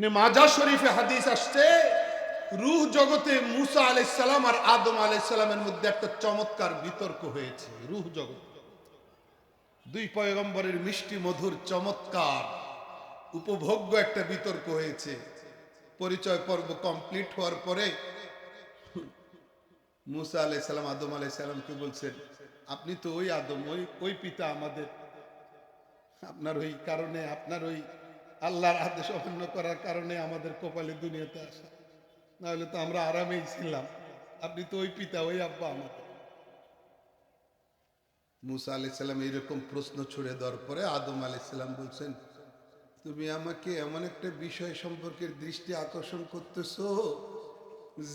ইবনে মাজাহ শরীফে হাদিস আসছে, রূহ জগতে মুসা আলাইহিস সালাম আর আদম আলাইহিস সালামের মধ্যে একটা চমৎকার বিতর্ক হয়েছে। রূহ জগতে দুই পয়গম্বরের মিষ্টি মধুর চমৎকার উপভোগ্য একটা বিতর্ক হয়েছে। পরিচয় পর্ব কমপ্লিট হওয়ার পরে মুসা আলাইহিস সালাম আদম আলাইহিস সালামকে বলছেন, আপনি তো ওই আদম, ওই পিতা আমাদের, আপনার ওই কারণে, আপনার ওই আল্লাহর আদেশ অমান্য করার কারণে আমাদের কপালে দুনিয়াতে আসা, নাহলে তো আমরা আরামেই ছিলাম। আপনি তো ওই পিতা, ওই আব্বা আমাদের। মুসা আলাইহিস সালাম এইরকম প্রশ্ন ছুড়ে দেওয়ার পরে আদম আলাইহিস সালাম বলছেন, তুমি আমাকে এমন একটা বিষয় সম্পর্কে দৃষ্টি আকর্ষণ করতেছো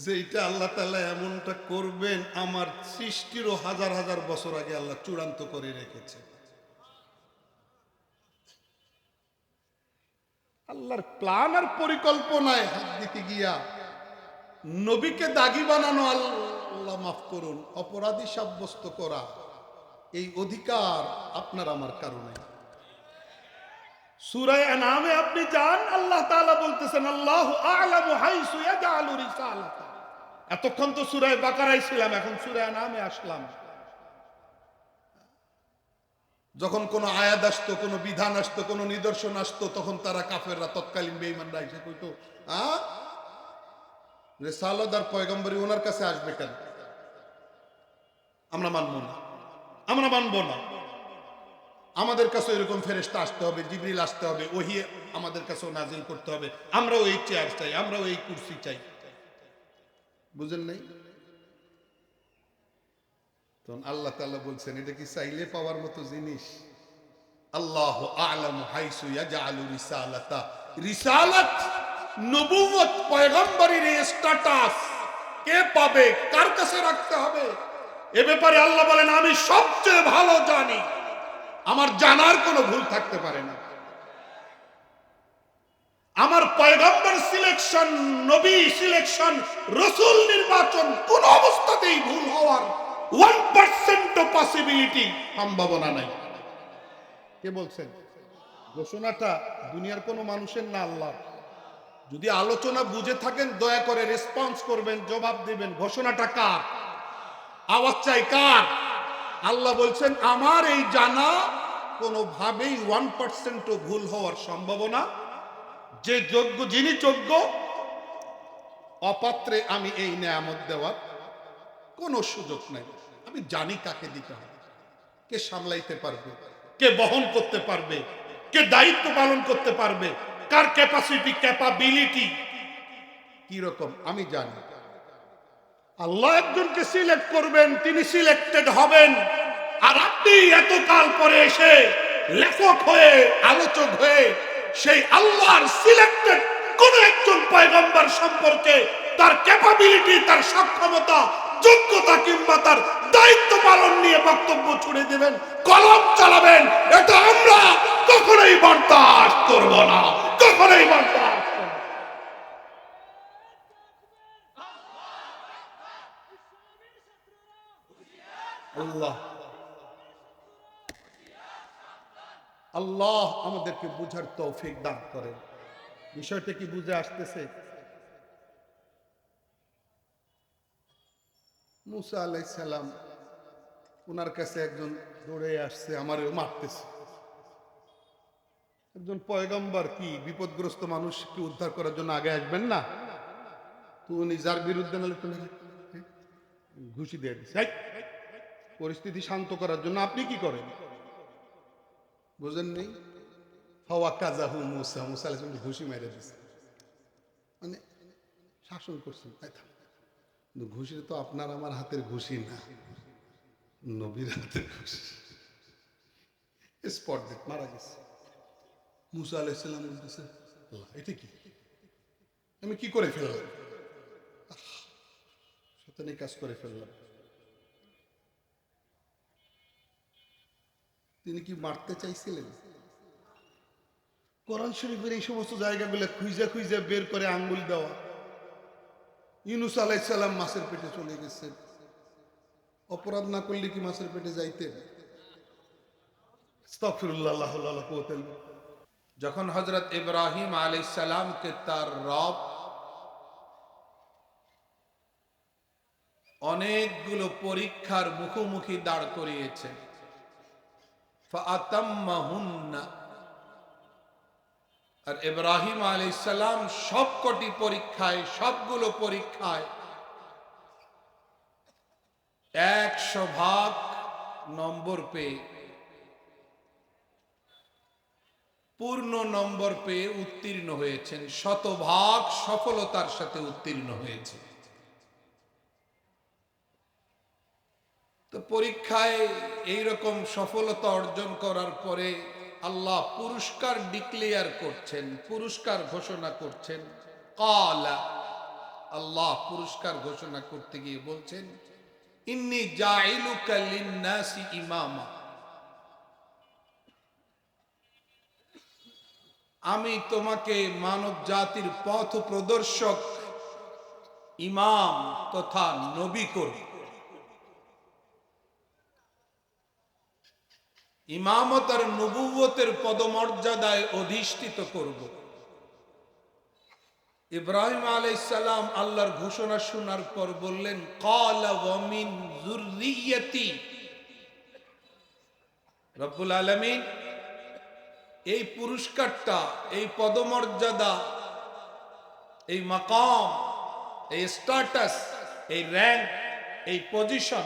যেটা আল্লাহ তাআলা এমনটা করবেন আমার সৃষ্টিরও হাজার হাজার বছর আগে আল্লাহ চূড়ান্ত করে রেখেছে। আল্লাহর প্ল্যান আর পরিকল্পনায় হাত দিতে গিয়া নবীকে দাগি বানানো, আল্লাহ মাফ করুন, অপরাধী সাব্যস্ত করা, এই অধিকার আপনার আমার কারণে। সূরা আনআমে আপনি যান, আল্লাহ তাআলা বলতেছেন আল্লাহু আ'লামু হাইসু ইয়াজআলু রিসালাতা। এতক্ষণ তো সূরা বাকারায় ছিলাম, এখন সূরা আনআমে আসলাম। যখন কোনো আয়াত আসতো, কোনো বিধান আসতো, কোনো নিদর্শন আসতো, তখন তারা কাফেররা, তৎকালীন বেঈমানরা এসে কইতো, রিসালাত আর পয়গম্বরি ওনার কাছে আসবে কেন? আমরা মানব না, আমরা মানব না। আমাদের কাছে এরকম ফেরেশতা আসতে হবে, জিবরিল আসতে হবে, ওহী আমাদের কাছেও নাজিল করতে হবে, আমরাও এই চেয়ার চাই, আমরাও এই কুরসি চাই। বুঝেন নাই? তখন আল্লাহ তাআলা বলছেন, এটা কি চাইলে পাওয়ার মতো জিনিস? আল্লাহু আ'লামু হাইসু ইয়াজআলু রিসালাতা। রিসালাত, নবুয়ত, পয়গম্বরের স্ট্যাটাস কে পাবে, কার কাছে রাখতে হবে, এ ব্যাপারে আল্লাহ বলেন আমি সবচেয়ে ভালো জানি, আমার জানার কোনো ভুল থাকতে পারে না। আমার পয়গম্বর সিলেকশন, নবী সিলেকশন, রাসূল নির্বাচন কোন অবস্থাতেই ভুল হওয়ার 1% পসিবিলিটি, সম্ভাবনা নাই। কে বলছেন? ঘোষণাটা দুনিয়ার কোনো মানুষের না, আল্লাহ। যদি আলোচনা বুঝে থাকেন দয়া করে রেসপন্স করবেন, জবাব দিবেন। ঘোষণাটা কার? আওয়াজ চাই কার? আল্লাহ বলছেন আমার এই জানা কোনোভাবেই 1% ভুল হওয়ার সম্ভাবনা, যে যোগ্য, যিনি যোগ্য, অপাত্রে আমি এই নেয়ামত দেওয়ার কোনো সুযোগ নাই। আমি জানি কাকে দিতে হবে, কে সামলাইতে পারবে, কে বহন করতে পারবে, কে দায়িত্ব পালন করতে পারবে, কার ক্যাপাসিটি, ক্যাপাবিলিটি কি রকম আমি জানি। আল্লাহ একজনকে সিলেক্ট করবেন, তিনি সিলেক্টেড হবেন, আর আপনি এতকাল পরে এসে লেখক হয়ে, আলোচক হয়ে সেই আল্লাহর সিলেক্টেড কোন একজন পয়গম্বর সম্পর্কে তার ক্যাপাবিলিটি, তার সক্ষমতা, যোগ্যতা কিংবা তার দায়িত্ব পালন নিয়ে বক্তব্য ছুড়ে দেবেন, কলম চালাবেন, এটা আমরা কখনোই বরদাস্ত করব না, কখনোই বরদাস্ত করব না। আল্লাহ আল্লাহ আমাদেরকে বুঝার তৌফিক দান করেন। বিষয়টা কি বুঝে আসতেছে? মুসা আলাইহিস সালাম, ওনার কাছে একজন দৌড়ে আসছে, আমারও মারতেছে। একজন পয়গম্বর কি বিপদগ্রস্ত মানুষকে উদ্ধার করার জন্য আগে আসবেন না? তো উনি যার বিরুদ্ধে ঘুষি দিয়ে দিচ্ছে। পরিস্থিতি শান্ত করার জন্য আপনি কি করেন? বুঝেন নেই? হাওয়া কাজাহু মুসা, মুসা আলাইহিস সালাম ঘুষি মেরে দিচ্ছে, মানে শাসন করছেন। কিন্তু ঘুষি তো আপনার আমার হাতের ঘুষি না, নবীর হাতের ঘুষি। স্পট ডেট, মারা গেছে। মুসা আলাইহিস সালাম বলতেছে, আল্লাহ এটা কি, আমি কি করে ফেললাম, শয়তানি কাজ করে ফেললাম। তিনি কি মারতে চাইছিলেন? কোরআন শরীফের এই সমস্ত জায়গাগুলো খুঁজে খুঁজে বের করে আঙ্গুল দেওয়া। ইউনূস আলাইহিস সালাম মাছের পেটে চলে গেছেন, অপরাধ না করলে কি মাছের পেটে যাইতেন? আস্তাগফিরুল্লাহ, লা হাওলা ওয়ালা কুওয়াতা ইল্লা বিল্লাহ। যখন হযরত ইব্রাহিম আলাইহিস সালামকে তার রব অনেকগুলো পরীক্ষার মুখোমুখি দাঁড় করিয়েছেন, ফাআতাম্মাহুন্না, আর ইব্রাহিম আলাইহিস সালাম সবগুলো পরীক্ষায় 100% নম্বর পেয়ে, পূর্ণ নম্বর পেয়ে উত্তীর্ণ হয়েছেন, 100% সফলতার সাথে উত্তীর্ণ হয়েছে। তো পরীক্ষায় এইরকম সফলতা অর্জন করার পরে আল্লাহ পুরস্কার ডিক্লেয়ার করছেন, পুরস্কার ঘোষণা করছেন। ক্বালা, আল্লাহ পুরস্কার ঘোষণা করতে গিয়ে বলছেন, ইন্নী জাইলুকা লিন্নাসি ইমামা, আমি তোমাকে মানব জাতির পথ প্রদর্শক, ইমাম তথা নবী করব। ইমামত আর নবুয়তের পদমর্যাদায় অধিষ্ঠিত করব। ইব্রাহিম আলাইহিস সালাম আল্লাহর ঘোষণা শোনার পর বললেন, ক্বালা ওয়া মিন যুররিয়্যাতি, রব্বুল আলামিন এই পুরস্কারটা, এই পদমর্যাদা, এই মাকাম, এই স্ট্যাটাস, এই র‍্যাঙ্ক, এই পজিশন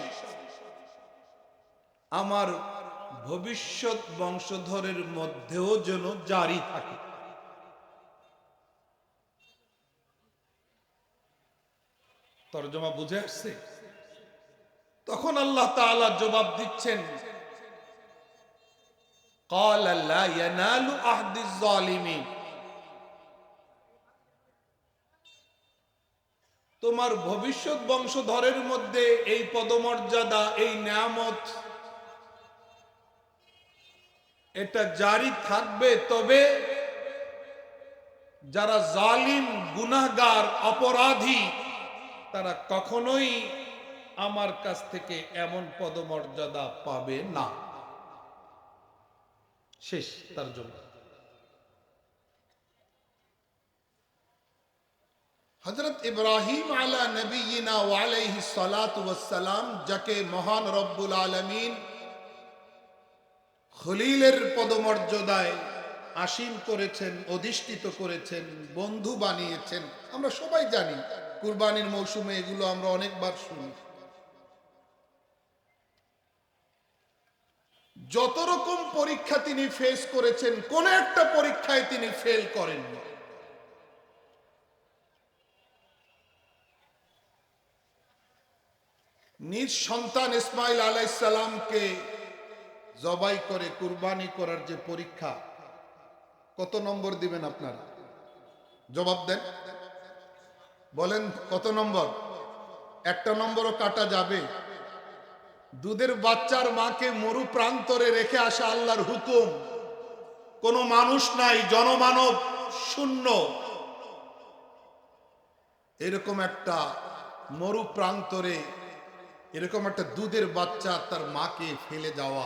আমার ভবিষ্যৎ বংশধরের মধ্যেও যেন জারি থাকে। তরজমা বুঝে আসছে? তখন আল্লাহ তাআলা জবাব দিচ্ছেন, ক্বালা লা ইয়ানালু আহদিজ জালিমিন, তোমার ভবিষ্যৎ বংশধরের মধ্যে এই পদমর্যাদা, এই নিয়ামত, এটা জারি থাকবে, তবে যারা জালিম, গুনাহগার, অপরাধী, তারা কখনোই আমার কাছ থেকে এমন পদমর্যাদা পাবে না। শেষ তরজমা। হযরত ইব্রাহিম আলা নবিয়িনা ওয়া আলাইহিস সালাতু ওয়াস সালাম, যাকে মহান রব্বুল আলামিন খলিলের পদমর্যাদায় আসীন করেছেন, অধিষ্ঠিত করেছেন, বন্ধু বানিয়েছেন, আমরা সবাই জানি। কুরবানির মৌসুমে এগুলো আমরা অনেকবার শুনি। যত রকম পরীক্ষা তিনি ফেস করেছেন, কোন একটা পরীক্ষায় তিনি ফেল করেননি। নিজ সন্তান ইসমাইল আলাইহিস সালামকে জবাই করে কুরবানি করার যে পরীক্ষা, কত নম্বর দিবেন আপনারা? জবাব দেন, বলেন কত নম্বর? একটা নম্বরও কাটা যাবে? দুধের বাচ্চার মাকে মরু প্রান্তরে রেখে আসা আল্লাহর হুকুম, কোনো মানুষ নাই, জনমানব শূন্য, এরকম একটা মরু প্রান্তরে এরকম একটা দুধের বাচ্চা তার মাকে ফেলে যাওয়া,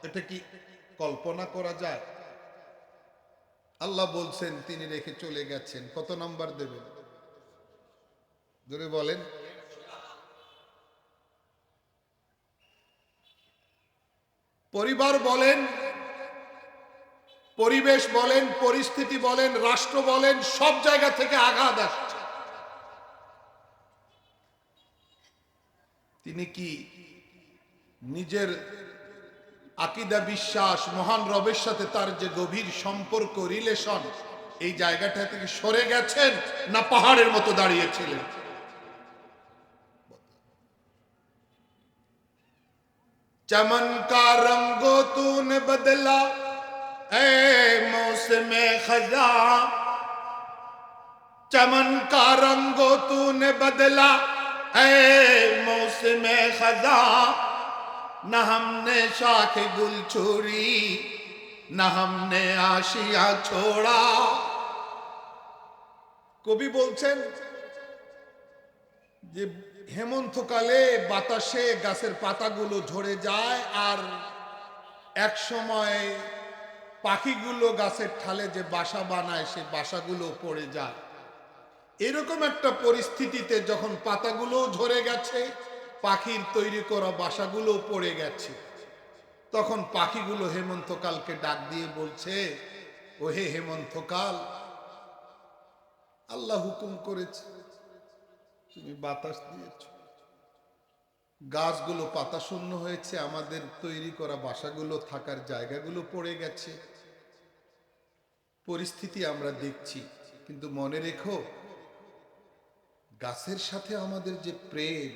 এটা কি কল্পনা করা যায়? আল্লাহ বলছেন তিনি রেখে চলে গেছেন, কত নাম্বার দেবেন? জোরে বলেন। পরিবার বলেন, পরিবেশ বলেন, পরিস্থিতি বলেন, রাষ্ট্র বলেন, সব জায়গা থেকে আঘাত আসছে। তিনি কি নিজের আকীদা, বিশ্বাস, মহান রবের সাথে তার যে গভীর সম্পর্ক, রিলেশন, এই জায়গাটা থেকে সরে গেছেন, না পাহাড়ের মতো দাঁড়িয়েছিলেন? चमन का रंगो तूने बदला ए मौसमे खजा, चमन का रंगो तूने बदला ए मौसमे खजा, न हमने शाख गुल छोड़ी न हमने आशिया छोड़ा। কবি বলছেন যে হেমন্তকালে বাতাসে গাছের পাতাগুলো ঝরে যায়, আর এক সময় পাখিগুলো গাছের ঠালে যে বাসা বানায় সে বাসাগুলো পড়ে যায়। এরকম একটা পরিস্থিতিতে যখন পাতাগুলো ঝরে গেছে, পাখির তৈরি করা বাসাগুলো পড়ে গেছে, তখন পাখিগুলো হেমন্তকালকে ডাক দিয়ে বলছে, ও হে হেমন্তকাল, আল্লাহ হুকুম করেছে, তুমি বাতাস দিয়েছ, গাছগুলো পাতা শূন্য হয়েছে, আমাদের তৈরি করা বাসাগুলো থাকার জায়গাগুলো পড়ে গেছে। পরিস্থিতি আমরা দেখছি, কিন্তু মনে রেখো, গাছের সাথে আমাদের যে প্রেম,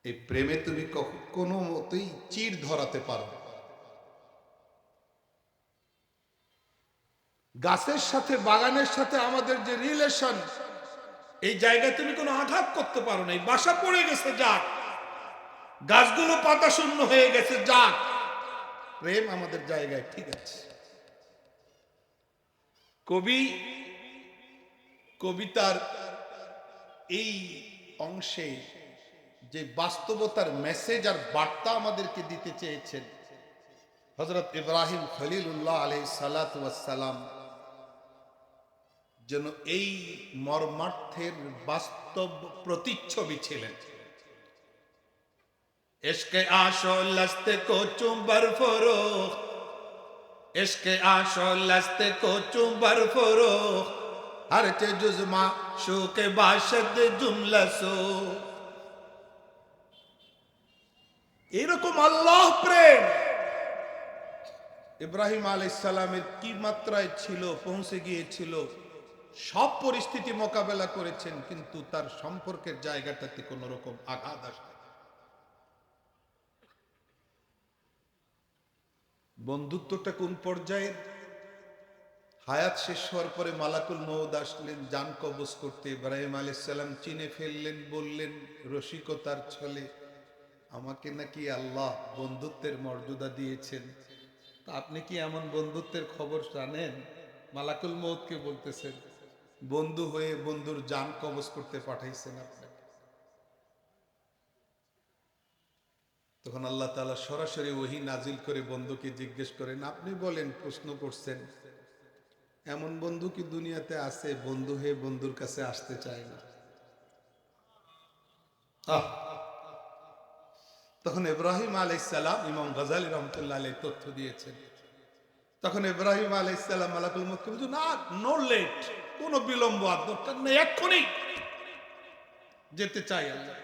এই প্রেমে তুমি কোনো মতেই চির ধরাতে পারো না। গাছের সাথে, বাগানের সাথে আমাদের যে রিলেশন, এই জায়গায় তুমি কোনো আঘাত করতে পারো না। বাসা পড়ে গেছে যাক, গাছগুলো পাতা শূন্য হয়ে গেছে যাক, প্রেম আমাদের জায়গায় ঠিক আছে। কবিতার এই অংশে যে বাস্তবতার মেসেজ আর বার্তা আমাদেরকে দিতে চেয়েছেন, হযরত ইব্রাহিম খলিলুল্লাহ আলাইহিস সালাতু ওয়াস সালাম যেন এই মর্মার্থের বাস্তব প্রতিচ্ছবি ছিলেন। ইশকে আশো লস্তে কো চুম্বর ফরোখ, ইশকে আশো লস্তে কো চুম্বর ফরোখ, হর চে জুজমা শুকে বাশদ জুমলাসো। এরকম আল্লাহ প্রেম ইব্রাহিম আলাইহিস সালামের কি মাত্রায় ছিল, পৌঁছে গিয়েছিল। সব পরিস্থিতি মোকাবেলা করেছেন, কিন্তু তার সম্পর্কের জায়গাটাতে কোন রকম আঘাত আসে। বন্ধুত্বটা কোন পর্যায়ের? হায়াত শেষ হওয়ার পরে মালাকুল মউত আসলেন জান কবজ করতে। ইব্রাহিম আলাইহিস সালাম চিনে ফেললেন, বললেন রসিকতার ছলে, আমাকে নাকি আল্লাহ বন্ধুত্বের মর্যাদা দিয়েছেন, তা আপনি কি এমন বন্ধুত্বের খবর জানেন? মালাকুল মউতকে বলতেছেন, বন্ধু হয়ে বন্ধুর জান কবজ করতে পাঠাইছেন আপনাকে। তখন আল্লাহ তাআলা সরাসরি ওহী নাজিল করে বন্ধুকে জিজ্ঞেস করেন, আপনি বলেন, প্রশ্ন করছেন, এমন বন্ধু কি দুনিয়াতে আছে বন্ধু হয়ে বন্ধুর কাছে আসতে চায় না? তখন ইব্রাহিম আলাইহিস সালাম, ইমাম গাজালি রাহমাতুল্লাহ আলাইহি তথ্য দিয়েছেন, তখন ইব্রাহিম আলাইহিস সালাম মালাকুল মউতকে বলছে, না, নো লেট, কোনো বিলম্ব আর দরকার নেই, এক্ষুনি যেতে চাই আল্লাহ।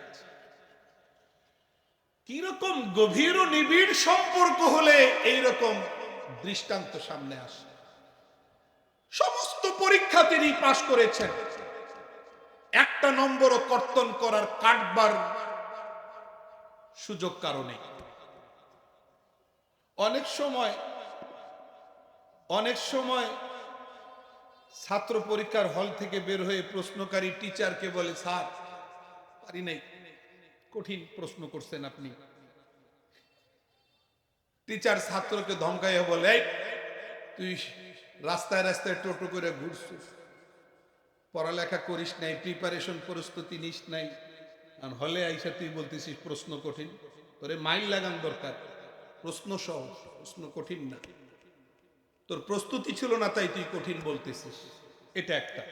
কিরকম গভীর ও নিবিড় সম্পর্ক হলে এইরকম দৃষ্টান্ত সামনে আসে। সমস্ত পরীক্ষা তিনি পাশ করেছেন, একটা নম্বরও কর্তন করার, কাটবার সুযোগ কারণে। অনেক সময় ছাত্র পরীক্ষার হল থেকে বের হয়ে প্রশ্নকারী টিচারকে বলে, স্যার পারি নাই, কঠিন প্রশ্ন করছেন আপনি। টিচার ছাত্রকে ধমকাইয়া বলে, তুই রাস্তায় রাস্তায় টোটো করে ঘুরছিস, পড়ালেখা করিস নাই, প্রিপারেশন প্রস্তুতি নিস নাই, আর হলে আইসা তুই বলতেছিস প্রশ্ন কঠিন। তোরে মাইল লাগান দরকার, প্রশ্ন সহজ, প্রশ্ন কঠিন না, তোর প্রস্তুতি ছিল না তাই তুই কঠিন বলতেছিস। এটা একটা।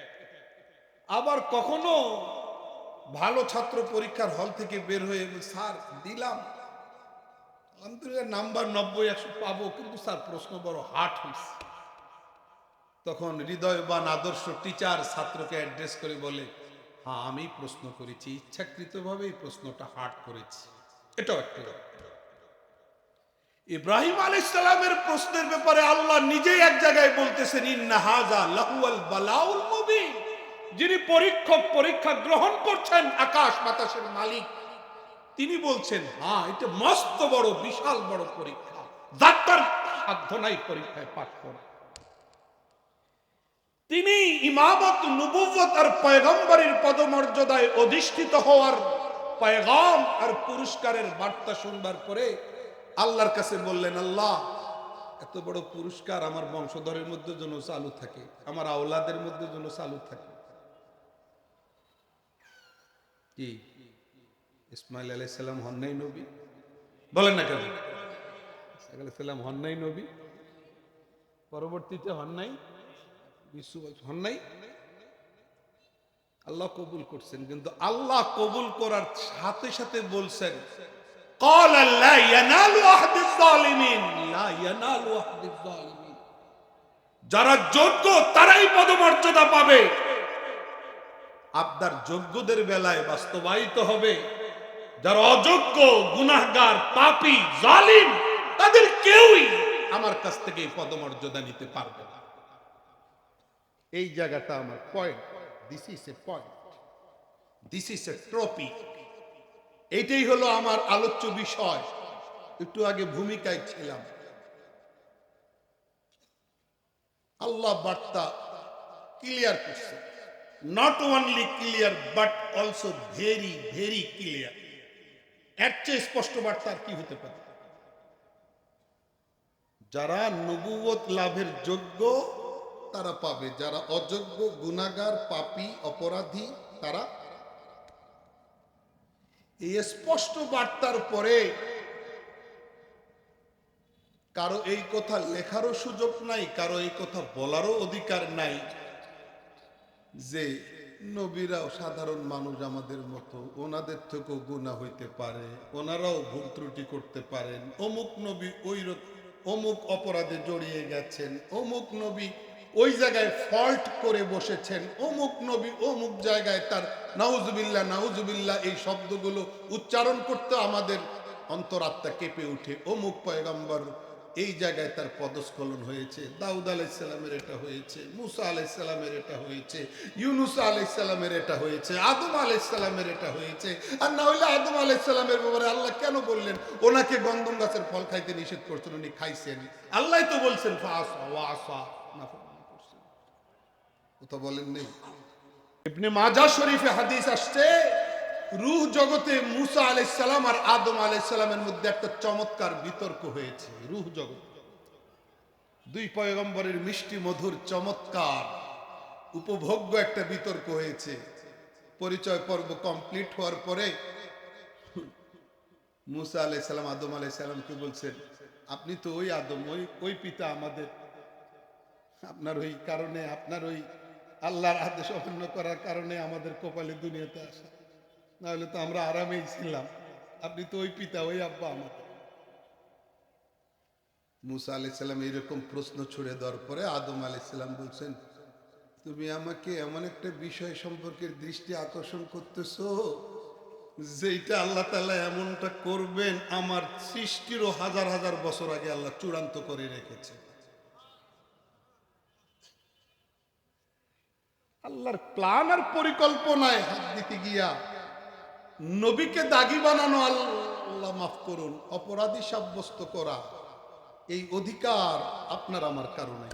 আবার কখনো ভালো ছাত্র পরীক্ষার হল থেকে বের হয়ে, স্যার দিলাম আলহামদুলিল্লাহ নাম্বার 90-100 পাবো, কিন্তু স্যার প্রশ্ন বড় হার্ড হয়েছে। তখন হৃদয়বান আদর্শ টিচার ছাত্রকে অ্যাড্রেস করে বলে, হ্যাঁ আমি প্রশ্ন করেছি, ইচ্ছাকৃতভাবে এই প্রশ্নটা হার্ড করেছি। এটাও একটা। ইব্রাহিম আলাইহিস সালামের প্রশ্নের ব্যাপারে আল্লাহ নিজেই এক জায়গায় বলতেছেন, ইন্না হাযা লাহুয়াল বালাউল মুবিন। যিনি পরীক্ষক, পরীক্ষা গ্রহণ করছেন, আকাশ বাতাসের মালিক, তিনি বলছেন, হ্যাঁ এটা মস্ত বড়, বিশাল বড় পরীক্ষা, যার তার সাধ্য নাই পরীক্ষায় পাস করা। তিনি ইমামত, নবুয়ত আর পয়গম্বরের পদমর্যাদায় অধিষ্ঠিত হওয়ার পয়গাম আর পুরস্কারের বার্তা শুনবার পরে আল্লাহর কাছে বললেন, আল্লাহ এত বড় পুরস্কার আমার বংশধরের মধ্যে যেন চালু থাকে, আমার আওলাদের মধ্যে যেন চালু থাকে। কি ইসমাইল আলাইহিস সালাম হন নাই নবী? বলেন না কেন? ইসমাইল আলাইহিস সালাম হন নাই নবী? পরবর্তীতে হন নাই, হন নাই, আল্লাহ কবুল করছেন। কিন্তু আল্লাহ কবুল করার সাথে সাথে বলছেন قال لا ينال عهد الظالمين لا ينال عهد الظالمين, যারা যোগ্য তারাই পদমর্যাদা পাবে। আপনার যোগ্যদের বেলায় বাস্তবায়িত হবে, যারা অযোগ্য, গুনাহগার, পাপী, জালিম, তাদের কেউই আমার কাছ থেকে এই পদমর্যাদা নিতে পারবে না। এই জায়গাটা আমার point, this is a point, this is a topic. এইটাই হলো আমার আলোচ্য বিষয়। একটু আগে ভূমিকায় ছিলাম। আল্লাহ বার্তা ক্লিয়ার করছে, not only clear but also very very clear. এর চেয়ে স্পষ্ট বার্তা আর কি হতে পারে? যারা নবুয়ত লাভের যোগ্য তারা পাবে, যারা অযোগ্য, গুনাহগার, পাপী, অপরাধী তারা। এই স্পষ্ট বার্তার পরে কারো এই কথা লেখারও সুযোগ নাই, কারো এই কথা বলারও অধিকার নাই যে নবীরাও সাধারণ মানুষ আমাদের মতো, ওনাদের থেকেও গুনাহ হইতে পারে, ওনারাও ভুল ত্রুটি করতে পারেন, অমুক নবী ওই অমুক অপরাধে জড়িয়ে গেছেন, অমুক নবী ওই জায়গায় ফল্ট করে বসেছেন, অমুক নবী অমুক জায়গায় তার নাউজুবিল্লাহ নাউজুবিল্লাহ এই শব্দগুলো উচ্চারণ করতে আমাদের অন্তরাত্মা কেঁপে উঠে, অমুক পয়গম্বর এই জায়গায় তার পদস্খলন হয়েছে, দাউদ আলাইহিস সালামের এটা হয়েছে, মুসা আলাইহিস সালামের এটা হয়েছে, ইউনুস আলাইহিস সালামের এটা হয়েছে, আদম আলাইহিস সালামের এটা হয়েছে। আর না হইলে আদম আলাইহিস সালামের ব্যাপারে আল্লাহ কেন বললেন ওনাকে গন্ধম গাছের ফল খাইতে নিষেধ করছেন? উনি খাইছেন, আল্লাহই তো বলছেন ফাসা ওয়াসা, নাফরমানি করছেন। কথা বলেন নেই? ইবনে মাজাহ শরীফে হাদিস আসছে, রূহ জগতে মুসা আলাইহিস সালাম আর আদম আলাইহিস সালামের মধ্যে একটা চমৎকার বিতর্ক হয়েছে। রূহ জগৎ দুই পয়গম্বরের মিষ্টি মধুর চমৎকার উপভোগ্য একটা বিতর্ক হয়েছে। পরিচয় পর্ব কমপ্লিট হওয়ার পরে মুসা আলাইহিস সালাম আদম আলাইহিস সালামকে বলছেন, আপনি তো ওই আদম, ওই পিতা আমাদের, আপনার ওই কারণে, আপনার ওই আল্লাহর আদেশ অমান্য করার কারণে আমাদের কপালে দুনিয়াতে আসা, নাহলে তো আমরা আরামেই ছিলাম। আপনি তো ওই পিতা, ওই আব্বা আমাদের। মুসা আলাইহিস সালাম এইরকম প্রশ্ন ছুড়ে দেওয়ার পরে আদম আলাইহিস সালাম বলছেন, তুমি আমাকে এমন একটা বিষয় সম্পর্কে দৃষ্টি আকর্ষণ করতেছো যেটা আল্লাহ তাআলা এমনটা করবেন আমার সৃষ্টিরও হাজার হাজার বছর আগে আল্লাহ চূড়ান্ত করে রেখেছে। আল্লাহর প্ল্যান আর পরিকল্পনায় হাত দিতে গিয়া নবীকে দাগি বানানো, আল্লাহ মাফ করুন, অপরাধী সাব্যস্ত করা, এই অধিকার আপনার আমার কারণে।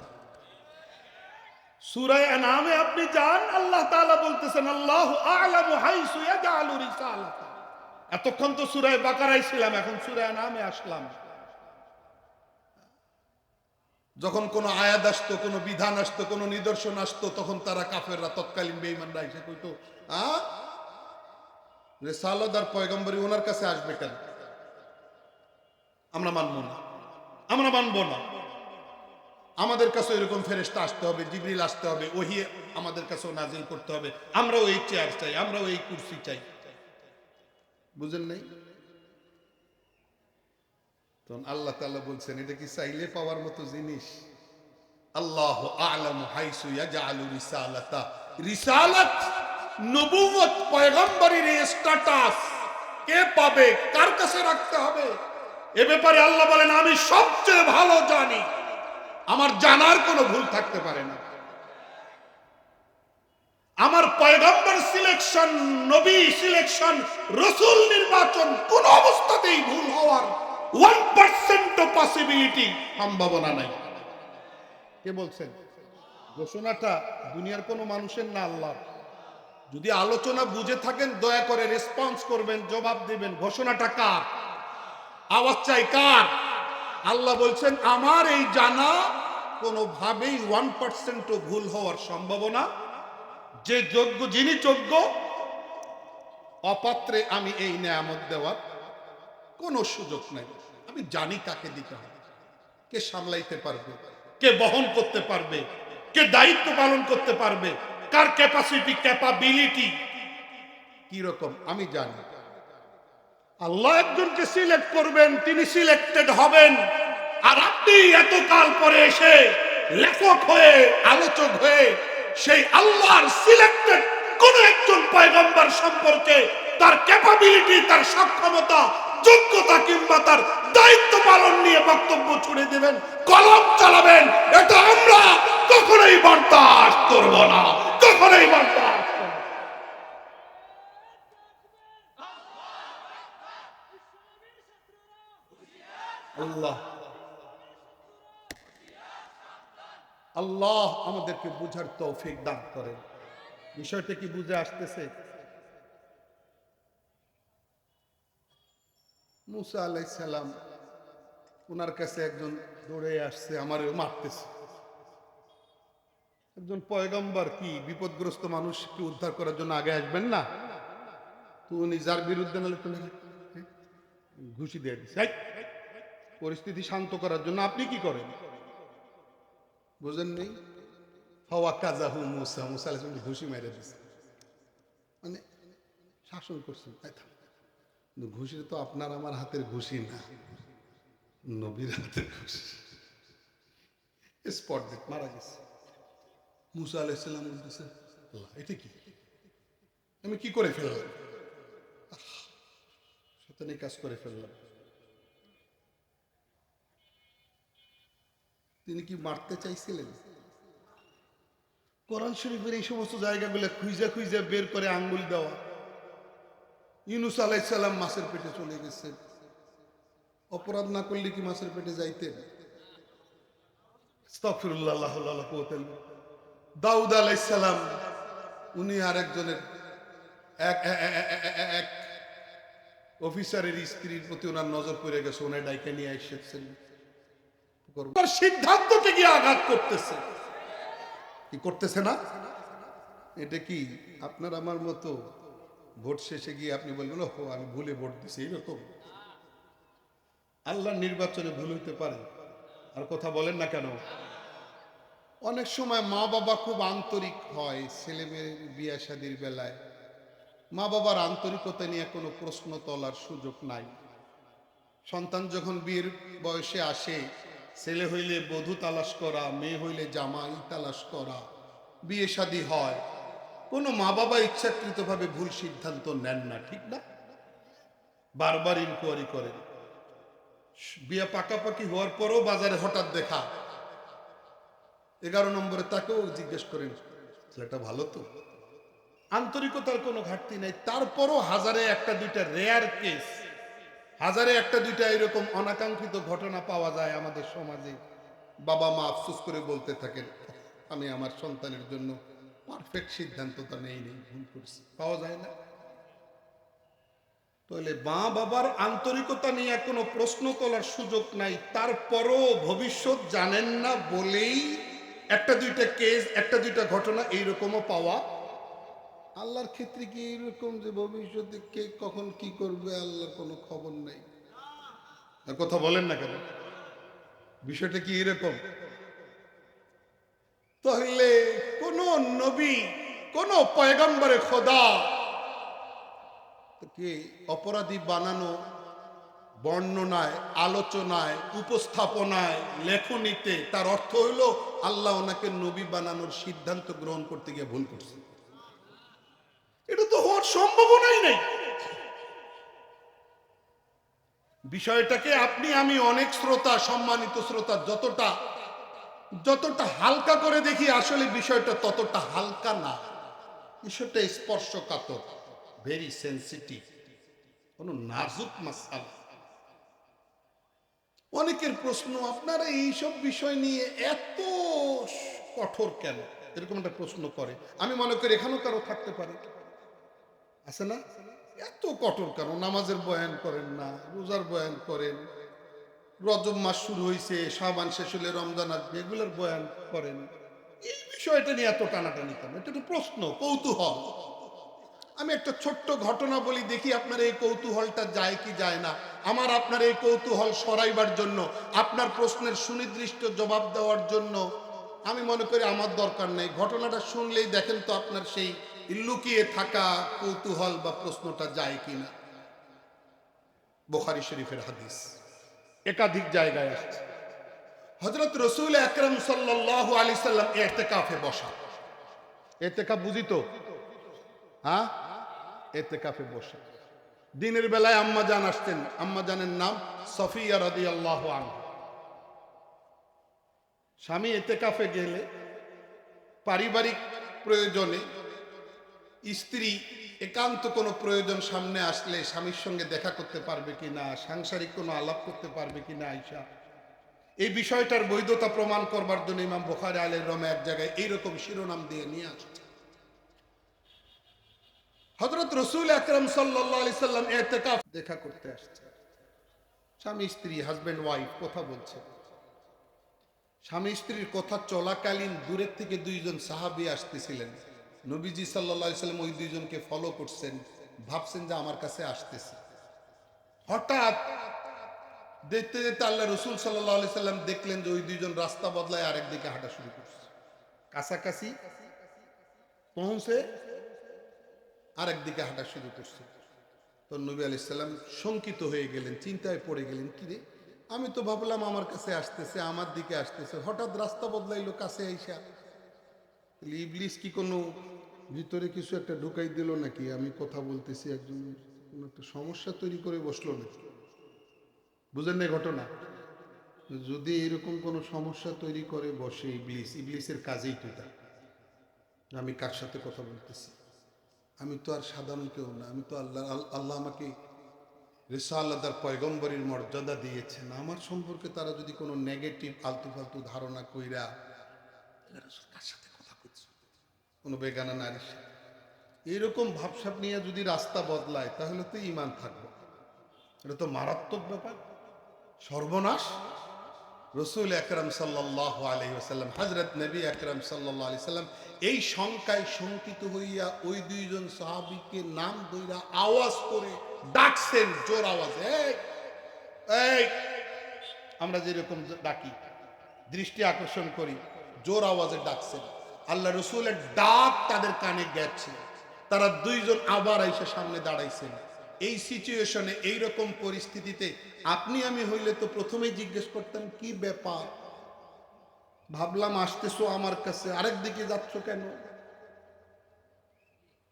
সূরা আনআমে আপনি যান, আল্লাহ তাআলা বলতেছেন আল্লাহু আ'লামু হাইসু ইয়াজআলু রিসালাতা। এতক্ষণ তো সূরা বাকারায় ছিলাম, এখন সূরা আনআমে আসলাম। যখন কোনো আয়াত আসতো, কোনো বিধান আসতো, কোনো নিদর্শন আসতো, তখন তারা কাফেররা, তৎকালীন বেঈমানরা এসে কইতো, রিসালাত আর পয়গম্বরি ওনার কাছে আসবে কেন? আমরা মানব না, আমরা মানব না। আমাদের কাছে এরকম ফেরেশতা আসতে হবে, জিবরিল আসতে হবে, ওহী আমাদের কাছেও নাজিল করতে হবে, আমরাও এই চেয়ার চাই, আমরাও এই কুরসি চাই। বুঝেন নাই? তখন আল্লাহ তাআলা বলছেন, এটা কি চাইলে পাওয়ার মতো জিনিস? আল্লাহু আ'লামু হাইসু ইয়াজআলু রিসালাতা। রিসালাত, নবুয়ত, পয়গম্বরের স্ট্যাটাস কে পাবে, কার কাছে রাখতে হবে, এ ব্যাপারে আল্লাহ বলেন আমি সবচেয়ে ভালো জানি, আমার জানার কোনো ভুল থাকতে পারে না। আমার পয়গম্বর সিলেকশন, নবী সিলেকশন, রাসূল নির্বাচন কোন অবস্থাতেই ভুল হওয়ার 1% পসিবিলিটি, সম্ভাবনা নাই। কে বলছেন? ঘোষণাটা দুনিয়ার কোনো মানুষের না, আল্লাহ। যদি আলোচনা বুঝে থাকেন দয়া করে রেসপন্স করবেন, জবাব দিবেন। ঘোষণাটা কার? আওয়াজ চাই কার? আল্লাহ বলছেন আমার এই জানা কোনোভাবেই 1% ভুল হওয়ার সম্ভাবনা, যে যোগ্য, যিনি যোগ্য, অপাত্রে আমি এই নেয়ামত দেওয়ার কোনো সুযোগ নাই। আমি জানি কাকে দিতে হবে, কে সামলাইতে পারবে, কে বহন করতে পারবে, কে দায়িত্ব পালন করতে পারবে, কার ক্যাপাসিটি ক্যাপাবিলিটি কি রকম আমি জানি। আল্লাহ একজনকে সিলেক্ট করবেন, তিনি সিলেক্টেড হবেন। আর আপনি এতকাল পরে এসে লেখক হয়ে আলোচক হয়ে সেই আল্লাহর সিলেক্টেড কোন একজন পয়গম্বর সম্পর্কে তার ক্যাপাবিলিটি, তার সক্ষমতা, যোগ্যতা কিংবা তার দায়িত্ব পালন নিয়ে বক্তব্য ছুড়ে দেবেন, কলম চালাবেন, এটা আমরা কখনোই বরদাস্ত করব না, কখনোই বরদাস্ত করব না। আল্লাহ আল্লাহ আমাদেরকে বুঝার তৌফিক দান করেন। বিষয়টা কি বুঝে আসতেছে? মুসা আলাইহিস সালাম, ওনার কাছে একজন দৌড়ে আসছে, আমারও মারতেছে। একজন পয়গম্বর কি বিপদগ্রস্ত মানুষকে উদ্ধার করার জন্য আগে আসবেন না? তো উনি যার বিরুদ্ধে নালে ঘুষি দিয়ে দিচ্ছে। পরিস্থিতি শান্ত করার জন্য আপনি কি করেন বুঝেন নেই? হাওয়া কাজাহু মুসা, মুসা আলাইহিস সালাম ঘুষি মেরে দিচ্ছে, মানে শাসন করছেন। ঘুষি তো আপনার আমার হাতের ঘুষি না, নবীর হাতের ঘুষি। স্পট ডেট, মারা গেছে। মুসা আলাইহিস সালাম বলতেছে, আল্লাহ এটা কি, আমি কি করে ফেললাম, শয়তানি কাজ করে ফেললাম। তিনি কি মারতে চাইছিলেন? কোরআন শরীফের এই সমস্ত জায়গাগুলো খুঁজে খুঁজে বের করে আঙ্গুল দেওয়া। ইউনূস আলাইহিস সালাম মাছের পেটে চলে গেছেন, অপরাধ না করলে কি মাছের পেটে যাইতেন? আস্তাগফিরুল্লাহ, লা হাওলা ওয়ালা কুওয়াতা ইল্লা বিল্লাহ। দাউদ আলাইহিস সালাম, উনি আরেকজনের এক অফিসারের স্ত্রীর প্রতি ওনার নজর পড়ে গেছে, ওনার ডাইকে নিয়ে এসেছেন। সিদ্ধান্তকে গিয়ে আঘাত করতেছে, কি করতেছে না? এটা কি আপনার আমার মতো ভোট শেষে গিয়ে আপনি বলবেন ও আমি ভুলে ভোট দিছি, এরকম? আল্লাহর নির্বাচনে ভুল হইতে পারে, আর কথা বলেন না কেন? অনেক সময় মা বাবা খুব আন্তরিক হয় ছেলে মেয়ের বিয়ে শাদীর বেলায়, মা বাবার আন্তরিকতা নিয়ে কোনো প্রশ্ন তোলার সুযোগ নাই। সন্তান যখন বিয়ের বয়সে আসে, ছেলে হইলে বধূ তালাশ করা, মেয়ে হইলে জামাই তালাশ করা, বিয়ে শাদী হয়, কোনো মা বাবা ইচ্ছাকৃতভাবে ভুল সিদ্ধান্ত নেন না, ঠিক না? বারবার ইনকোয়ারি করেন। বিয়ে পাকাপাকি হওয়ার পরও বাজারে হঠাৎ দেখা, 11 নম্বরে তাকেও জিজ্ঞেস করেন ছেলেটা ভালো তো? আন্তরিকতার কোনো ঘাটতি নেই। তারপরও হাজারে একটা দুইটা রেয়ার কেস, হাজারে একটা দুইটা এরকম অনাকাঙ্ক্ষিত ঘটনা পাওয়া যায় আমাদের সমাজে। বাবা মা আফসোস করে বলতে থাকেন আমি আমার সন্তানের জন্য পারফেক্ট সিদ্ধান্তটা নেইনি, ভুল করছি। পাওয়া যায় না? তাহলে মা বাবার আন্তরিকতা নিয়ে কোনো প্রশ্ন তোলার সুযোগ নাই, তারপরও ভবিষ্যৎ জানেন না বলেই একটা দুইটা কেস, একটা দুইটা ঘটনা এইরকমও পাওয়া। আল্লাহর ক্ষেত্রে কি এইরকম যে ভবিষ্যতে কে কখন কি করবে আল্লাহর কোনো খবর নেই? আর কথা বলেন না কেন? বিষয়টা কি এরকম? তাহলে কোন নবী, কোন পয়গম্বরে খোদা কে অপরাধী বানানো বর্ণনায়, আলোচনায়, উপস্থাপনায়, লেখনীতে তার অর্থ হইল আল্লাহ ওনাকে নবী বানানোর সিদ্ধান্ত গ্রহণ করতে গিয়ে ভুল করছে। এটা তো হওয়ার সম্ভাবনাই নেই। বিষয়টাকে আপনি আমি অনেক শ্রোতা, সম্মানিত শ্রোতা, যতটা হালকা করে দেখি, আসলে বিষয়টা ততটা হালকা না। বিষয়টা স্পর্শকাতর, ভেরি সেন্সিটিভ, কোন নাজুক মাসআলা। অনেকের প্রশ্ন, আপনারা এইসব বিষয় নিয়ে এত কঠোর কেন, এরকম একটা প্রশ্ন করে। আমি মনে করি এখানেও কারো থাকতে পারে, আছে না? এত কঠোর কেন? নামাজের বয়ান করেন না, রোজার বয়ান করেন, রজব মাস শুরু হয়েছে, শাবান শেষ হলে রমজান আসবে, এগুলোর বয়ান করেন, এই বিষয়টা নিয়ে এত টানাটানি কেন? এটা তো প্রশ্ন, কৌতূহল। আমি একটা ছোট্ট ঘটনা বলি, দেখি আপনার এই কৌতূহলটা যায় কি যায় না। আমার আপনার এই কৌতূহল সরাইবার জন্য, আপনার প্রশ্নের সুনির্দিষ্ট জবাব দেওয়ার জন্য আমি মনে করি আমার দরকার নেই। ঘটনাটা শুনলেই দেখেন তো আপনার সেই লুকিয়ে থাকা কৌতূহল বা প্রশ্নটা যায় কিনা। বুখারী শরীফের হাদিস, একাধিক জায়গায় আসছে। হযরত রাসূল আকরাম সাল্লাল্লাহু আলাইহি সাল্লাম ইতিকাফে বসা। ইতিকাফ বুঝি তো? হ্যাঁ, ইতিকাফে বসা। দিনের বেলায় আম্মা জান আসতেন, আম্মা জানের নাম সফিয়া রাদিয়াল্লাহু আনহা। স্বামী ইতিকাফে গেলে পারিবারিক প্রয়োজনে, স্ত্রী একান্ত কোনো প্রয়োজন সামনে আসলে স্বামীর সঙ্গে দেখা করতে পারবে কিনা, সাংসারিক কোনো আলাপ করতে পারবে কিনা আয়েশা, এই বিষয়টার বৈধতা প্রমাণ করবার জন্য ইমাম বুখারী আলাইহির রহমে এক জায়গায় এইরকম শিরোনাম দিয়ে নিয়ে আসছে, হযরত রাসূল আকরাম সাল্লাল্লাহু আলাইহি সাল্লাম ইতিকাফ দেখা করতে আসছে। স্বামী স্ত্রী, হাজবেন্ড ওয়াইফ কথা বলছে। স্বামী স্ত্রীর কথা চলাকালীন দূরের থেকে দুইজন সাহাবী আসতেছিলেন। নবীজি সাল্লাল্লাহু আলাইহি সাল্লাম ওই দুইজনকে ফলো করছেন, ভাবছেন যে আমার কাছে আসতেছে। হঠাৎ দেখতে দেখতে আল্লাহ রাসূল সাল্লাল্লাহু আলাইহি সাল্লাম দেখলেন যে ওই দুইজন রাস্তা বদলায় আরেক দিকে হাঁটা শুরু করছে। কাছাকাছি পৌঁছে আরেক দিকে হাঁটা শুরু করছে। তো নবী আলাইহিস সালাম শঙ্কিত হয়ে গেলেন, চিন্তায় পড়ে গেলেন, কি রে, আমি তো ভাবলাম আমার কাছে আসতেছে, আমার দিকে আসতেছে, হঠাৎ রাস্তা বদলাইলো কাছে আইসা। ইবলিস কি কোনো ভিতরে কিছু একটা ঢুকাই দিল নাকি? আমি কথা বলতেছি, একজন কোনো একটা সমস্যা তৈরি করে বসলো নাকি? বুঝেন না ঘটনা? যদি এরকম কোনো সমস্যা তৈরি করে বসে ইবলিস, ইবলিসের কাজেই তো এটা। আমি কার সাথে কথা বলতেছি? আমি তো আর সাধারণ কেউ না, আমি তো আল্লাহ আমাকে রিসালাতের পয়গম্বরীর মর্যাদা দিয়েছেন। আমার সম্পর্কে তারা যদি কোনো নেগেটিভ আলতু ফালতু ধারণা কইরা, কার সাথে কথা কইছে, কোনো বেগানা নারীর সাথে, এইরকম ভাবসাব নিয়ে যদি রাস্তা বদলায়, তাহলে তো ঈমান থাকবে। এটা তো মারাত্মক ব্যাপার, সর্বনাশ। রাসূল আকরাম সাল্লাল্লাহু আলাইহি ওয়াসাল্লাম, হযরত নবী আকরাম সাল্লাল্লাহু আলাইহি ওয়াসাল্লাম এই শঙ্কায় শঙ্কিত হইয়া ওই দুইজন সাহাবীকে নাম ধইরা আওয়াজ করে ডাকছেন, জোর আওয়াজে, এই এই, আমরা যেরকম ডাকি, দৃষ্টি আকর্ষণ করি, জোর আওয়াজে ডাকছেন। আল্লাহ রাসূলের ডাক তাদের কানে গেছে। তারা দুইজন আবার এসে সামনে দাঁড়াইছেন। এই সিচুয়েশনে, এইরকম পরিস্থিতিতে আপনি আমি হইলে তো প্রথমেই জিজ্ঞেস করতাম, কি ব্যাপার? ভাবলাম আসতেছো আমার কাছে, আরেক দিকে যাচ্ছ কেন?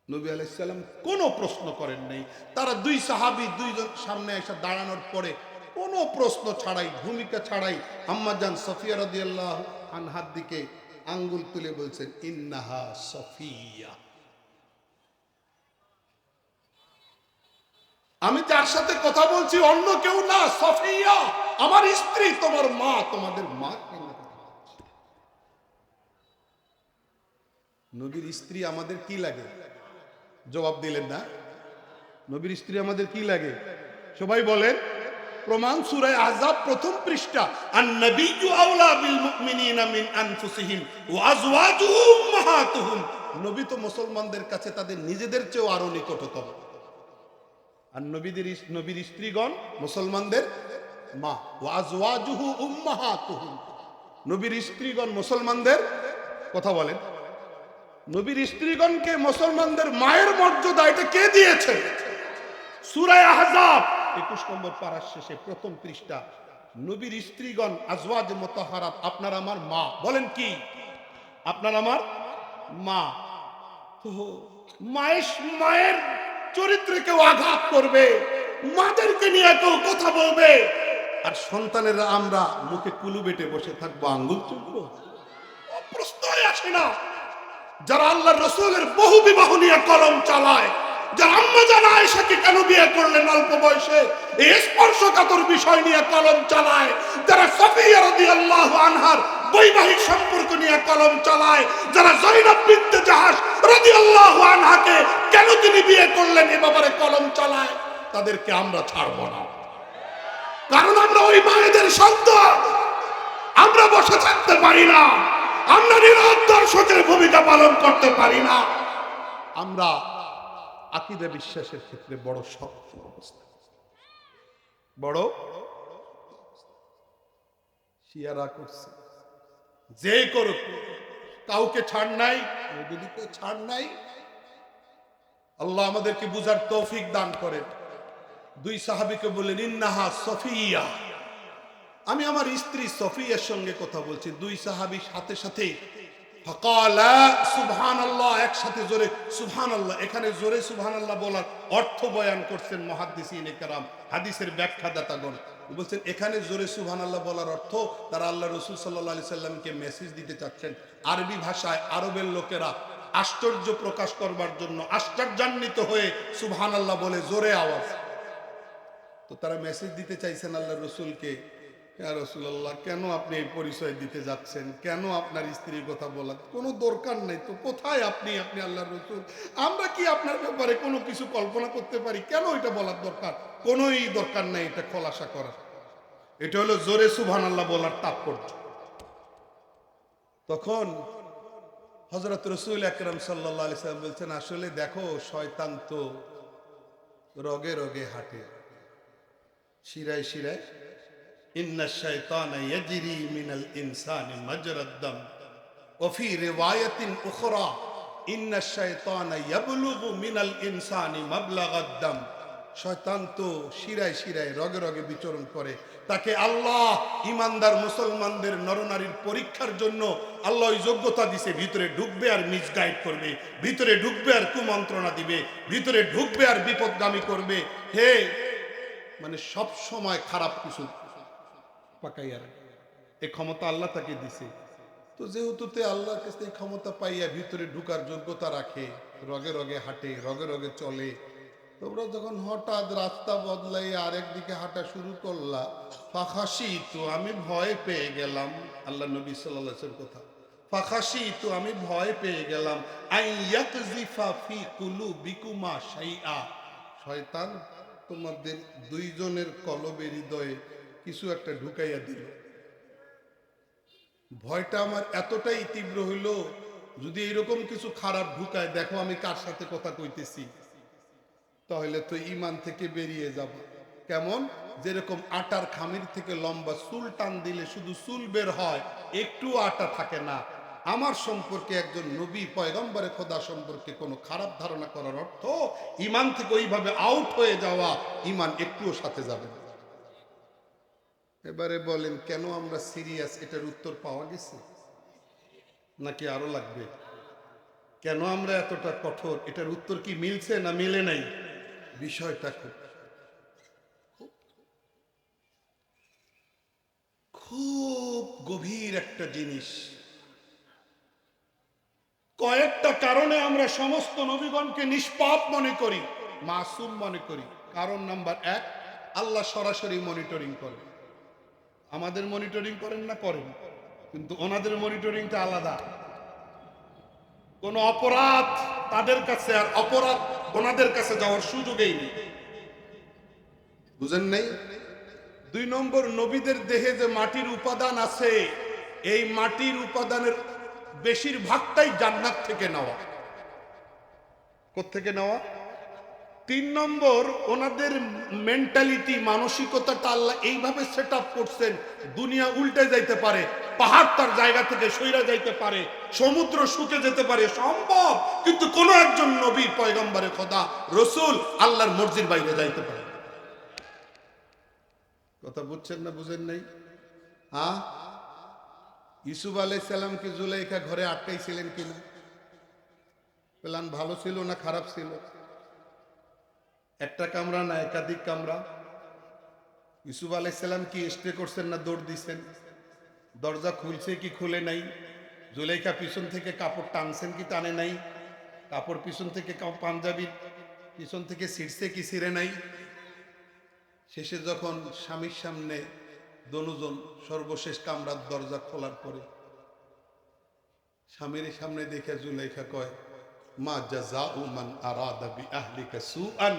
নবী আলাইহিস সালাম কোনো প্রশ্ন করেন নাই। তারা দুই সাহাবী দুইজন সামনে এসে দাঁড়ানোর পরে কোনো প্রশ্ন ছাড়াই, ভূমিকা ছাড়াই আম্মা জান সফিয়া রাদিয়াল্লাহু আনহার দিকে আঙ্গুল তুলে বলছেন, ইন্নাহা সফিয়া। আমি যার সাথে কথা বলছি অন্য কেউ না, সফিয়া আমার স্ত্রী, তোমার মা, তোমাদের মা। নবীর স্ত্রী আমাদের কি লাগে? জবাব দিলেন না। নবীর স্ত্রী আমাদের কি লাগে? সবাই বলেন। প্রমাণ সূরা আহজাব প্রথম পৃষ্ঠা, আন-নাবিয়্যু আওলা বিল মুমিনিনা মিন আনফুসিহিম ওয়া আজওয়াজুহু উম্মাহাতুহুম। নবী তো মুসলমানদের কাছে তাদের নিজেদের চেয়েও আরো নিকটতম। আর নবীর স্ত্রীগণ মুসলমানদের মা, ওয়া আজওয়াজুহু উম্মাহাতুহুম। নবীর স্ত্রীগণ মুসলমানদের, কথা বলেন, নবীর স্ত্রীগণকে মুসলমানদের মায়ের মর্যাদা এটা কে দিয়েছে? সূরা আহজাব 21 নম্বর পারার শেষে প্রথম পৃষ্ঠা, নবীর স্ত্রীগণ আজওয়াজ মুতাহহারাত, আপনার আমার মা। বলেন কি? আপনার আমার মা। তো মায়ের চরিত্রে কেউ আঘাত করবে, মাদেরকে নিয়ে কেউ কথা বলবে, আর সন্তানেরা আমরা মুখে কুলু বেটে বসে থাকবো, আঙ্গুল চুলবো? প্রশ্নই আসে না। যারা আল্লাহর রাসূলের বহু বিবাহ নিয়ে কলম চালায়, যারা আম্মা জান আয়েশাকে কেন বিয়ে করলেন অল্প বয়সে, এই স্পর্শকাতর বিষয় নিয়ে কলম চালায়, যারা সফিয়া রাদিয়াল্লাহু আনহার বৈবাহিক সম্পর্ক নিয়ে কলম চালায়, যারা যায়েনব বিনতে জাহাশ রাদিয়াল্লাহু আনহাকে কেন তিনি বিয়ে করলেন এ ব্যাপারে কলম চালায়, তাদেরকে আমরা ছাড়ব না। কারণ আমরা ওই মায়েদের সন্তান। আমরা বসে থাকতে পারি না, আমরা নীরব দর্শকের ভূমিকা পালন করতে পারি না। আমরা আকীদা বিশ্বাসের ক্ষেত্রে বড় শক্ত অবস্থা, বড় শিয়ারা করছে। যে করুক, কাউকে ছাড় নাই, যদি কেউ ছাড় নাই। আল্লাহ আমাদেরকে বুঝার তৌফিক দান করেন। দুই সাহাবীকে বললেন, ইন্নাহা সফিয়া, আমি আমার স্ত্রী সফিয়ার সঙ্গে কথা বলছি। দুই সাহাবী সাথে সাথে ফাকালা সুবহানাল্লাহ, একসাথে জোরে সুবহানাল্লাহ। এখানে জোরে সুবহানাল্লাহ বলার অর্থ বয়ান করছেন মুহাদ্দিসিনে কেরাম, হাদিসের ব্যাখ্যাদাতাগণ বলছেন এখানে জোরে সুবহানাল্লাহ বলার অর্থ তারা আল্লাহ রাসূল সাল্লাল্লাহু আলাইহি সাল্লামকে মেসেজ দিতে চাচ্ছেন। আরবি ভাষায় আরবের লোকেরা আশ্চর্য প্রকাশ করবার জন্য আশ্চর্যান্বিত হয়ে সুবহানাল্লাহ বলে জোরে আওয়াজ। তো তারা মেসেজ দিতে চাইছেন আল্লাহ রসুলকে, ইয়া রাসূলুল্লাহ, কেন আপনি এই পরিচয় দিতে যাচ্ছেন? কেন আপনার স্ত্রীর কথা বলার কোনো দরকার নেই তো। কোথায় আপনি আল্লাহর রসুল? আমরা কি আপনার ব্যাপারে কোনো কিছু কল্পনা করতে পারি? কেন এটা বলার দরকার? কোনোই দরকার নেই এটা খোলাসা করার। এটা হলো জোরে সুবহানাল্লাহ বলার তাৎপর্য। তখন হযরত রাসূল আকরাম সাল্লাল্লাহু আলাইহি ওয়াসাল্লাম বলছেন, আসলে দেখো, শয়তান তো রগে রগে হাঁটে, শিরায় শিরায়। ইন্না শাইতানা ইয়াজরি মিনাল ইনসানি মাজরাদ দাম ওয়া ফি রিওয়ায়াতিন উখরা ইন্না শাইতানা ইয়াবলুগু মিনাল ইনসানি মাবলাগাদ দাম। শয়তান তো শিরায় শিরায় রগে রগে বিচরণ করে। তাকে আল্লাহ ইমানদার মুসলমানদের নরনারীর পরীক্ষার জন্য আল্লাহ ওই যোগ্যতা দিছে। ভিতরে ঢুকবে আর মিসগাইড করবে, ভিতরে ঢুকবে আর কুমন্ত্রণা দিবে, ভিতরে ঢুকবে আর বিপদগামী করবে। হে, মানে সব সময় খারাপ কিছু পাকাইয়া রাখে। এই ক্ষমতা আল্লাহ তাকে দিছে। তো যেহেতু আল্লাহর কাছে এই ক্ষমতা পাইয়া ভিতরে ঢুকার যোগ্যতা রাখে, রগে রগে হাঁটে, রগে রগে চলে। তোমরা যখন হঠাৎ রাস্তা বদলাই আরেক দিকে হাঁটা শুরু করলা, ফাখাসি তো আমি ভয় পেয়ে গেলাম। আল্লাহ নবী সাল্লাল্লাহু আলাইহি ওয়াসাল্লাম কথা, ফাখাসি তো আমি ভয় পেয়ে গেলাম আইয়াকযিফা ফি কুলুবিকুমা শাইআ, শয়তান তোমাদের দুইজনের কলবে হৃদয়ে কিছু একটা ঢুকাইয়া দিল। ভয়টা আমার এতটাই তীব্র হইল, যদি এরকম কিছু খারাপ ঢুকায়, দেখো আমি কার সাথে কথা কইতেছি, তাহলে তো ঈমান থেকে বেরিয়ে যাব। কেমন? যেরকম আটার খামির থেকে লম্বা চুল টান দিলে শুধু চুল বের হয়, একটু আটা থাকে না। আমার সম্পর্কে একজন নবী পয়গম্বরে খোদা সম্পর্কে কোনো খারাপ ধারণা করার অর্থ ঈমান থেকে ওইভাবে আউট হয়ে যাওয়া, ঈমান একটুও সাথে যাবে না। এবারে বলেন, কেন আমরা সিরিয়াস? এটার উত্তর পাওয়া গেছে নাকি আরো লাগবে? কেন আমরা এতটা কঠোর? এটার উত্তর কি মিলছে না মিলে নাই? বিষয়টা খুব গভীর একটা জিনিস। কয়েকটা কারণে আমরা সমস্ত নবীগণকে নিষ্পাপ মনে করি, মাসুম মনে করি। কারণ নাম্বার এক, আল্লাহ সরাসরি মনিটরিং করেন। আমাদের মনিটরিং করেন না? করেন, কিন্তু ওনাদের মনিটরিংটা আলাদা। কোন অপরাধ তাদের কাছে আর অপরাধ ওনাদের কাছে যাওয়ার সুযোগই নেই। বুঝেন নাই? দুই নম্বর, নবীদের দেহে যে মাটির উপাদান আছে, এই মাটির উপাদানের বেশিরভাগটাই জান্নাত থেকে নেওয়া। কোত্থেকে নেওয়া? তিন নম্বর, ওনাদের মেন্টালিটি, মানসিকতাটা আল্লাহ এইভাবে সেট আপ করছেন, দুনিয়া উল্টে যাইতে পারে, পাহাড় তার জায়গা থেকে সইরা যাইতে পারে, সমুদ্র শুকে যেতে পারে, সম্ভব। কিন্তু কোন একজন নবী পয়গম্বরে খোদা রসুল আল্লাহর মর্জির বাইরে যাইতে পারে। কথা বুঝছেন না বুঝেন নাই? হ্যাঁ, ইউসুফ আলাইহিস সালামকে জুলাইখা ঘরে আটকাইছিলেন কিনা? প্ল্যান ভালো ছিল না খারাপ ছিল? একটা কামরা না একাধিক কামরা? ইউসুফ আলাইহিস সালাম কি স্টে করছেন না দৌড় দিচ্ছেন? দরজা খুলছে কি খুলে নাই? জুলাইখা পিছন থেকে কাপড় টানছেন কি টানে নাই? কাপড় পিছন থেকে, পাঞ্জাবি পিছন থেকে ছিঁড়ছে কি ছিঁড়ে নাই? শেষে যখন স্বামীর সামনে দনুজন, সর্বশেষ কামরার দরজা খোলার পরে স্বামীর সামনে দেখে জুলাইখা কয়, মা জাযাউ মান আরাদা বিআহলিকা সুআন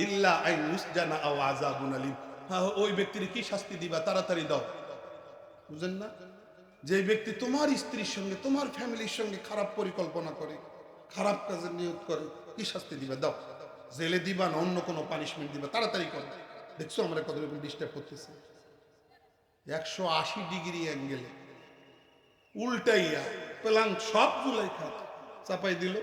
ইল্লা আন ইউসজানা আও আযাবুন আলীম। হ্যাঁ, ওই ব্যক্তির কি শাস্তি দিবা? তাড়াতাড়ি দাও। বুঝেন না? যে ব্যক্তি তোমার স্ত্রীর সঙ্গে, তোমার ফ্যামিলির সঙ্গে খারাপ পরিকল্পনা করে, খারাপ কাজের নিয়ত করে, কি শাস্তি দিবা? দাও। জেলে দিবা না অন্য কোনো পানিশমেন্ট দিবা, তাড়াতাড়ি করো। দেখছো আমরা কত রকম ডিস্টার্ব করতেছি। 180 ডিগ্রি অ্যাঙ্গেলে উল্টাইয়া প্লাং সব জুলাই খাত চাপাই দিল।